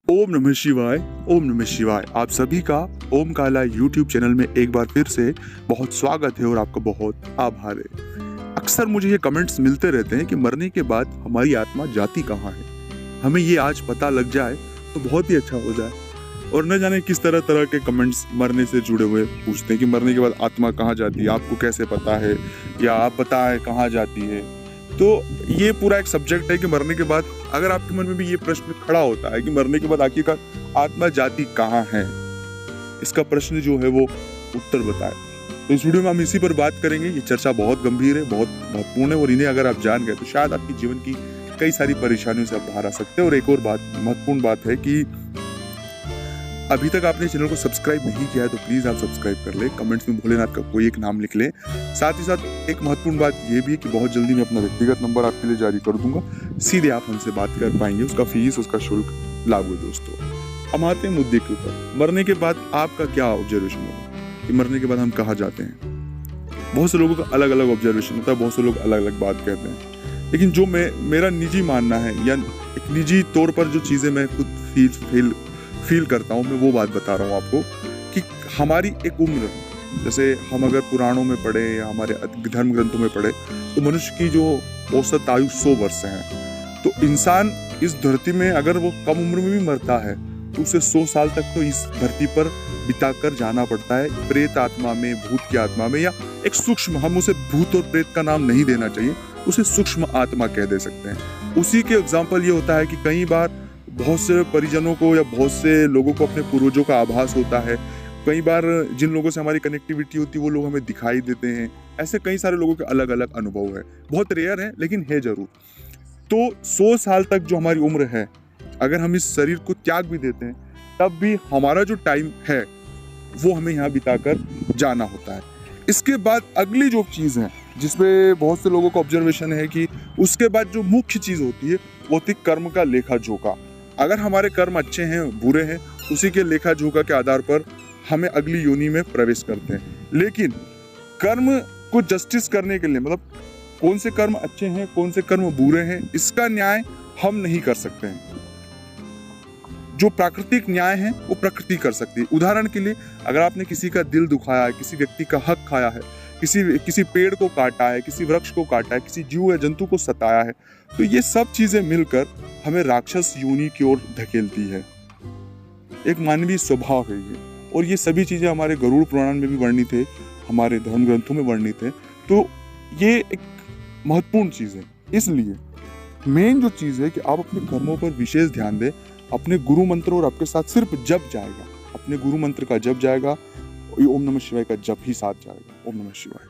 ओम नमः शिवाय। ओम नमः शिवाय। आप सभी का ओम काला यूट्यूब चैनल में एक बार फिर से बहुत स्वागत है और आपका बहुत आभार है। अक्सर मुझे ये कमेंट्स मिलते रहते हैं कि मरने के बाद हमारी आत्मा जाती कहाँ है। हमें ये आज पता लग जाए तो बहुत ही अच्छा हो जाए। और न जाने किस तरह तरह के कमेंट्स मरने से जुड़े हुए पूछते हैं कि मरने के बाद आत्मा कहाँ जाती है, आपको कैसे पता है, या आप बताएं कहाँ जाती है। तो ये पूरा एक सब्जेक्ट है कि मरने के बाद अगर आपके मन में भी ये प्रश्न खड़ा होता है कि मरने के बाद आखिरकार आत्मा जाती कहाँ है, इसका प्रश्न जो है वो उत्तर बताए। तो इस वीडियो में हम इसी पर बात करेंगे। ये चर्चा बहुत गंभीर है, बहुत महत्वपूर्ण है और इन्हें अगर आप जान गए तो शायद आपके जीवन की कई सारी परेशानियों से आप बाहर आ सकते हैं। और एक और बात, महत्वपूर्ण बात है कि अभी तक आपने चैनल को सब्सक्राइब नहीं किया है तो प्लीज आप सब्सक्राइब कर ले। कमेंट्स में भोलेनाथ का कोई एक नाम लिख ले। साथ ही साथ एक महत्वपूर्ण बात ये भी है कि बहुत जल्दी मैं अपना व्यक्तिगत नंबर आपके लिए जारी कर दूंगा, सीधे आप हमसे बात कर पाएंगे। उसका फीस, उसका शुल्क लागू है। दोस्तों, हम आते हैं मुद्दे के ऊपर। मरने के बाद आपका क्या ऑब्जर्वेशन होगा कि मरने के बाद हम कहाँ जाते हैं। बहुत से लोगों का अलग अलग ऑब्जर्वेशन होता है, बहुत से लोग अलग अलग बात कहते हैं। लेकिन जो मेरा निजी मानना है या एक निजी तौर पर जो चीजें मैं खुद फील करता हूँ, मैं वो बात बता रहा हूँ आपको कि हमारी एक उम्र, जैसे हम अगर पुराणों में पढ़े या हमारे धर्म ग्रंथों में पढ़े तो मनुष्य की जो औसत आयु 100 वर्ष है। तो इंसान इस धरती में अगर वो कम उम्र में भी मरता है तो उसे 100 साल तक तो इस धरती पर बिताकर जाना पड़ता है, प्रेत आत्मा में, भूत की आत्मा में, या एक सूक्ष्म, हम उसे भूत और प्रेत का नाम नहीं देना चाहिए, उसे सूक्ष्म आत्मा कह दे सकते हैं। उसी के एग्जाम्पल ये होता है कि कई बार बहुत से परिजनों को या बहुत से लोगों को अपने पूर्वजों का आभास होता है। कई बार जिन लोगों से हमारी कनेक्टिविटी होती है वो लोग हमें दिखाई देते हैं। ऐसे कई सारे लोगों के अलग अलग अनुभव है, बहुत रेयर है लेकिन है जरूर। तो 100 साल तक जो हमारी उम्र है, अगर हम इस शरीर को त्याग भी देते हैं तब भी हमारा जो टाइम है वो हमें यहाँ बिताकर जाना होता है। इसके बाद अगली जो चीज़ है जिसमें बहुत से लोगों का ऑब्जर्वेशन है कि उसके बाद जो मुख्य चीज़ होती है वो होती कर्म का लेखा जोखा। अगर हमारे कर्म अच्छे हैं, बुरे हैं, उसी के लेखा जोखा के आधार पर हमें अगली योनि में प्रवेश करते हैं। लेकिन कर्म को जस्टिस करने के लिए, मतलब कौन से कर्म अच्छे हैं, कौन से कर्म बुरे हैं, इसका न्याय हम नहीं कर सकते हैं। जो प्राकृतिक न्याय है वो प्रकृति कर सकती है। उदाहरण के लिए, अगर आपने किसी का दिल दुखाया है, किसी व्यक्ति का हक खाया है, किसी पेड़ को काटा है, किसी वृक्ष को काटा है, किसी जीव या जंतु को सताया है, तो ये सब चीजें मिलकर हमें राक्षस योनि की ओर धकेलती है। एक मानवीय स्वभाव है ये। और ये सभी चीजें हमारे गरुड़ पुराण में भी वर्णित है, हमारे धर्म ग्रंथों में वर्णित है। तो ये एक महत्वपूर्ण चीज है। इसलिए मेन जो चीज है कि आप अपने कर्मों पर विशेष ध्यान दें। अपने गुरु मंत्र और आपके साथ सिर्फ जप जाएगा, अपने गुरु मंत्र का जप जाएगा, ओम नमः शिवाय का जप ही साथ जाएगा। ओम नमः शिवाय।